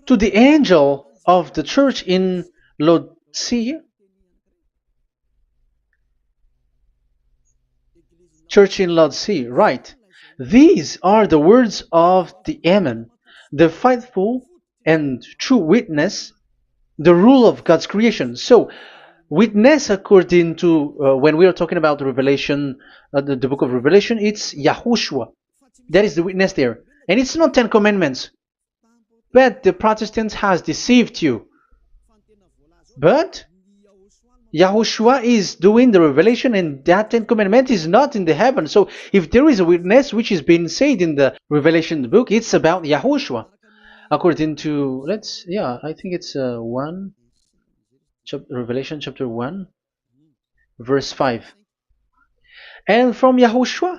To the angel of the church in Laodicea, church in Laodicea, right. These are the words of the Amen, the faithful and true witness, the rule of God's creation. So, witness according to, when we are talking about the Revelation, the book of Revelation, it's YAHOSHUAH. That is the witness there. And it's not 10 Commandments. But the Protestants has deceived you. But YAHOSHUAH is doing the revelation, and that 10 Commandment is not in the heaven. So if there is a witness which is being said in the Revelation book, it's about YAHOSHUAH. According to, I think it's Revelation chapter 1, verse 5. And from YAHOSHUAH,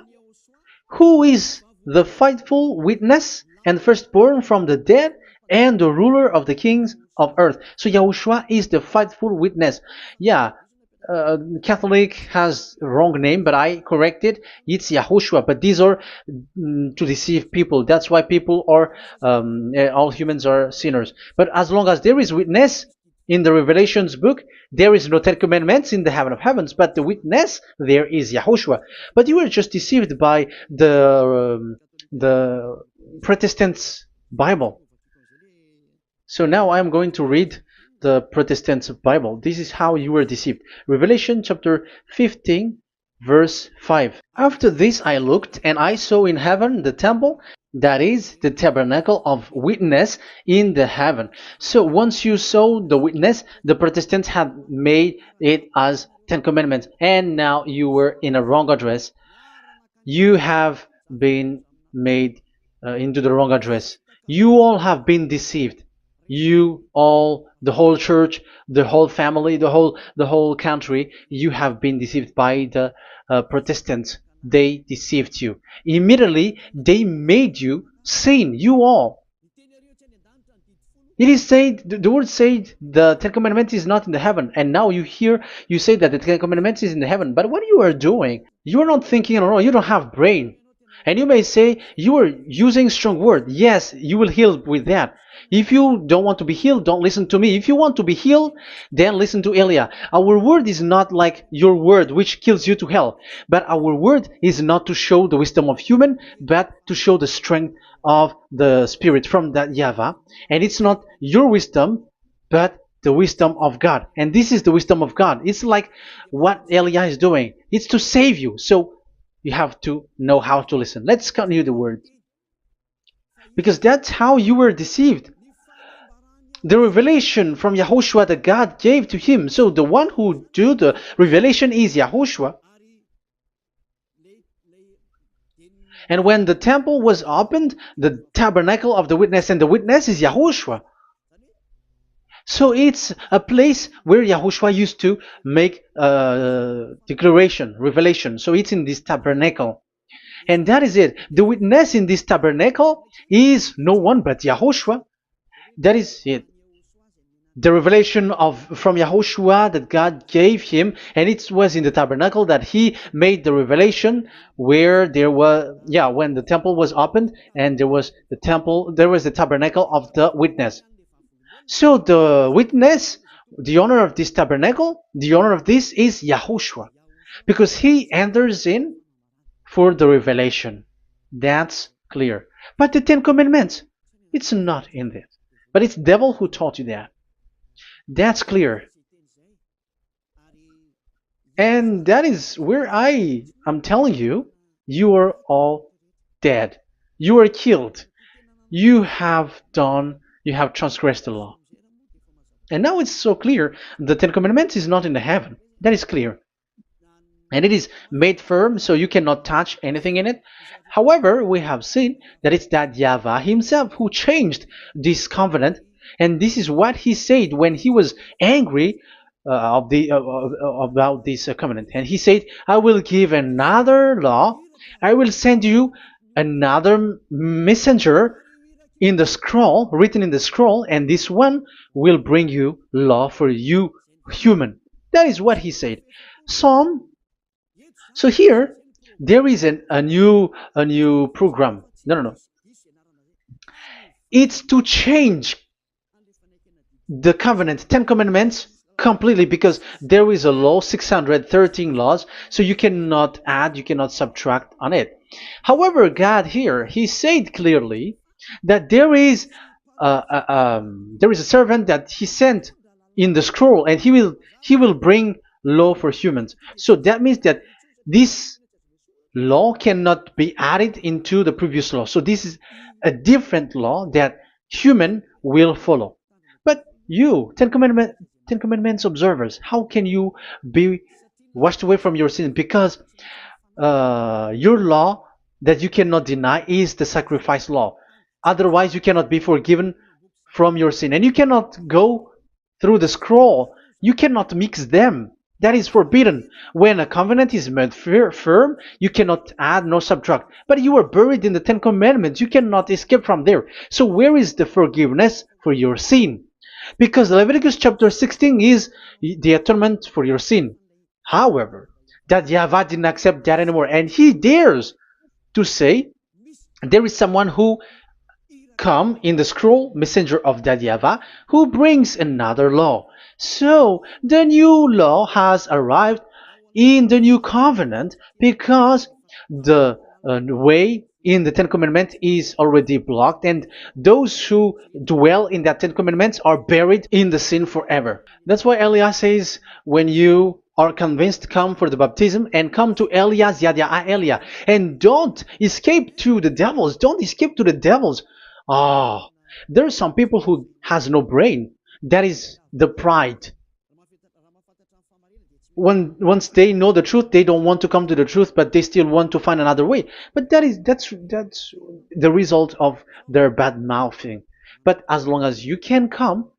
who is the faithful witness and firstborn from the dead, and the ruler of the kings of earth. So YAHOSHUAH is the faithful witness. Catholic has a wrong name, but I corrected. It's YAHOSHUAH. But these are to deceive people. That's why people are, all humans are sinners. But as long as there is witness in the Revelations book, there is no 10 Commandments in the heaven of heavens, but the witness there is YAHOSHUAH. But you were just deceived by the Protestants' Bible. So now I am going to read the Protestants' Bible. This is how you were deceived. Revelation chapter 15, verse 5. After this I looked, and I saw in heaven the temple, that is the tabernacle of witness in the heaven. So once you saw the witness, the Protestants had made it as 10 Commandments, and now you were in a wrong address. You have been made into the wrong address. You all have been deceived. You all, the whole church, the whole family, the whole country, you have been deceived by the Protestants. They deceived you. Immediately, they made you sin, you all. It is said, the word said, the 10 Commandments is not in the heaven. And now you say that the 10 Commandments is in the heaven. But what you are doing, you are not thinking at all. You don't have brain. And you may say, you are using strong word. Yes, you will heal with that. If you don't want to be healed, don't listen to me. If you want to be healed, then listen to Elia. Our word is not like your word, which kills you to hell. But our word is not to show the wisdom of human, but to show the strength of the Spirit from that YAHVAH. And it's not your wisdom, but the wisdom of God. And this is the wisdom of God. It's like what Elia is doing. It's to save you. So you have to know how to listen. Let's continue the word. Because that's how you were deceived. The revelation from YAHOSHUAH that God gave to him. So the one who do the revelation is YAHOSHUAH. And when the temple was opened, the tabernacle of the witness, and the witness is YAHOSHUAH. So it's a place where YAHOSHUAH used to make declaration, revelation. So it's in this tabernacle. And that is it. The witness in this tabernacle is no one but YAHOSHUAH. That is it. The revelation from YAHOSHUAH that God gave him, and it was in the tabernacle that he made the revelation, where there was, when the temple was opened, and there was the tabernacle of the witness. So the witness, the owner of this tabernacle, the owner of this is YAHOSHUAH, because he enters in for the revelation. That's clear. But the 10 Commandments, it's not in it. But it's the devil who taught you that. That's clear. And that is where I am telling you, you are all dead. You are killed. You have done You have transgressed the law. And now it's so clear. The Ten Commandments is not in the heaven. That is clear. And it is made firm, so you cannot touch anything in it. However, we have seen that it's that YAHVAH himself who changed this covenant, and this is what he said when he was angry about this covenant. And he said, "I will give another law. I will send you another messenger in the scroll, written in the scroll, and this one will bring you law for you, human." That is what he said. Some so here there is a new program. No, no, no. It's to change the covenant, Ten Commandments completely, because there is a law, 613 laws, so you cannot add, you cannot subtract on it. However, God here, He said clearly that there is a servant that He sent in the scroll, and He will bring law for humans. So that means that this law cannot be added into the previous law. So this is a different law that human will follow. But you, Ten Commandments observers, how can you be washed away from your sin? Because your law that you cannot deny is the sacrifice law. Otherwise, you cannot be forgiven from your sin. And you cannot go through the scroll. You cannot mix them. That is forbidden. When a covenant is made firm, you cannot add nor subtract. But you are buried in the Ten Commandments. You cannot escape from there. So where is the forgiveness for your sin? Because Leviticus chapter 16 is the atonement for your sin. However, that YAHVAH didn't accept that anymore. And he dares to say there is someone who come in the scroll, messenger of that YAHVAH, who brings another law. So the new law has arrived in the new covenant because the way in the Ten Commandments is already blocked, and those who dwell in that Ten Commandments are buried in the sin forever. That's why Elias says, when you are convinced, come for the baptism and come to Elias, Yada Elia, and don't escape to the devils. Don't escape to the devils. Ah, there are some people who has no brain. That is the pride. Once they know the truth, they don't want to come to the truth, but they still want to find another way. But that's the result of their bad mouthing. But as long as you can come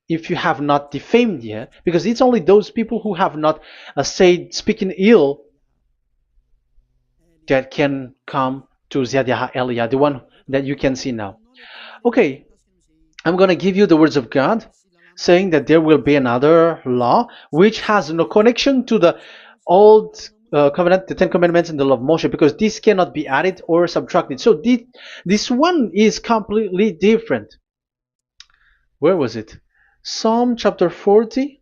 if you have not defamed yet, because it's only those people who have not said speaking ill that can come to Ziyadah Elia, the one that you can see now. Okay, I'm going to give you the words of God saying that there will be another law which has no connection to the old covenant, the Ten Commandments and the law of Moshe, because this cannot be added or subtracted. So this one is completely different. Where was it? Psalm chapter 40.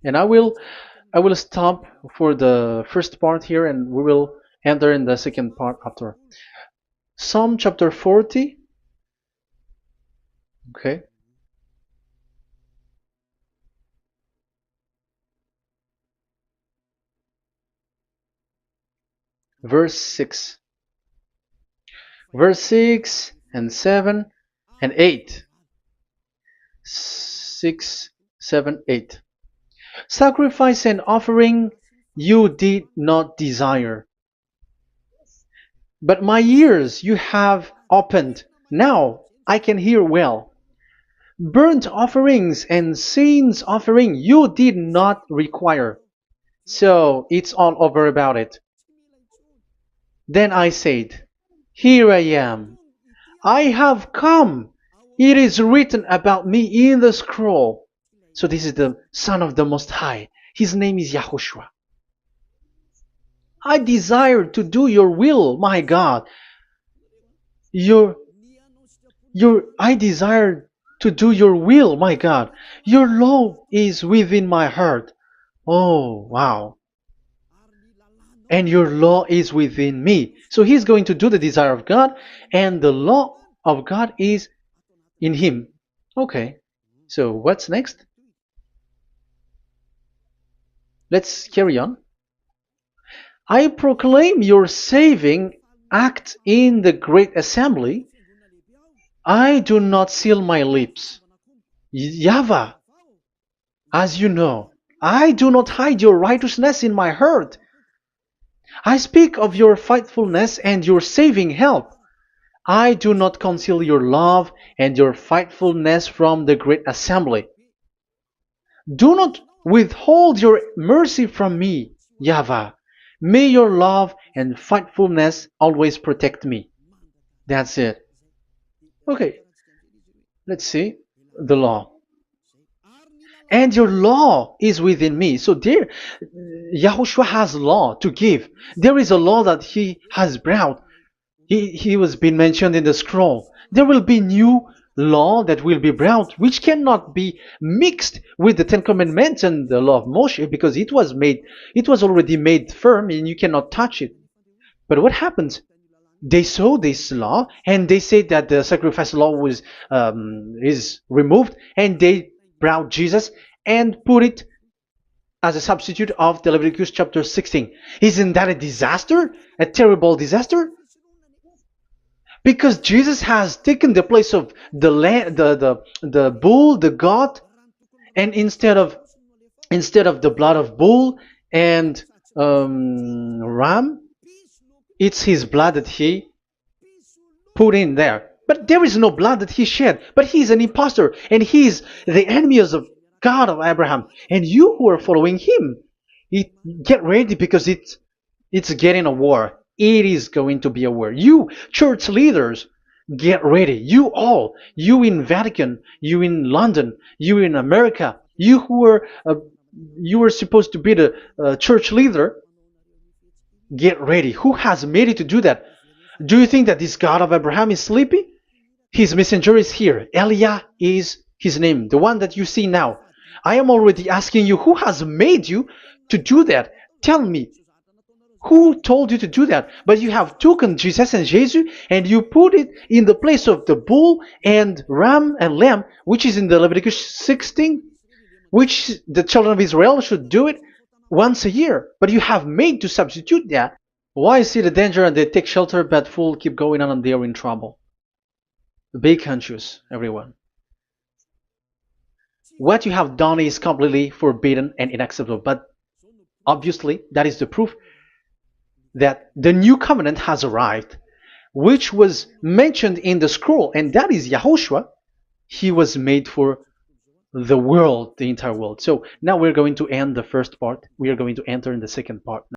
And I will stop for the first part here, and we will enter in the second part after. Psalm chapter 40. Okay. Verse 6. Verse 6 and 7 and 8. 6, 7, 8. Sacrifice and offering you did not desire, but my ears you have opened. Now I can hear well. Burnt offerings and sins offering you did not require. So it's all over about it. Then I said, here I am. I have come. It is written about me in the scroll. So this is the Son of the Most High. His name is YAHOSHUAH. I desire to do your will, my God. I desire to do your will, my God. Your law is within my heart. Oh, wow. And your law is within me. So he's going to do the desire of God, and the law of God is in him. Okay. So what's next? Let's carry on. I proclaim your saving act in the great assembly, I do not seal my lips. YAHVAH, as you know, I do not hide your righteousness in my heart. I speak of your faithfulness and your saving help. I do not conceal your love and your faithfulness from the great assembly. Do not withhold your mercy from me, YAHVAH. May your love and faithfulness always protect me. That's it. Okay, let's see. The law. And your law is within me. So there, Yahushua has law to give. There is a law that he has brought. He was being mentioned in the scroll. There will be new law that will be brought, which cannot be mixed with the Ten Commandments and the law of Moshe, because it was already made firm, and you cannot touch it. But what happens? They saw this law, and they said that the sacrifice law was is removed, and they brought Jesus and put it as a substitute of the Leviticus chapter 16. Isn't that a disaster? A terrible disaster? Because Jesus has taken the place of the bull, the goat, and instead of the blood of bull and ram, it's his blood that he put in there. But there is no blood that he shed. But he's an impostor, and he's the enemy of God of Abraham. And you who are following him, get ready, because it's getting a war. It is going to be a war. You church leaders, get ready. You all, you in Vatican, you in London, you in America, you were supposed to be the church leader. Get ready. Who has made it to do that? Do you think that this God of Abraham is sleepy? His messenger is here. Eliah is his name, the one that you see now. I am already asking you, who has made you to do that? Tell me, who told you to do that? But you have taken Jesus and Jesus, and you put it in the place of the bull and ram and lamb, which is in the Leviticus 16, which the children of Israel should do it once a year. But you have made to substitute that. Why see the danger and they take shelter, but fool keep going on and they are in trouble? Be conscious, everyone. What you have done is completely forbidden and unacceptable. But obviously, that is the proof that the new covenant has arrived, which was mentioned in the scroll, and that is YAHOSHUAH. He was made for the world, the entire world. So now we're going to end the first part. We are going to enter in the second part.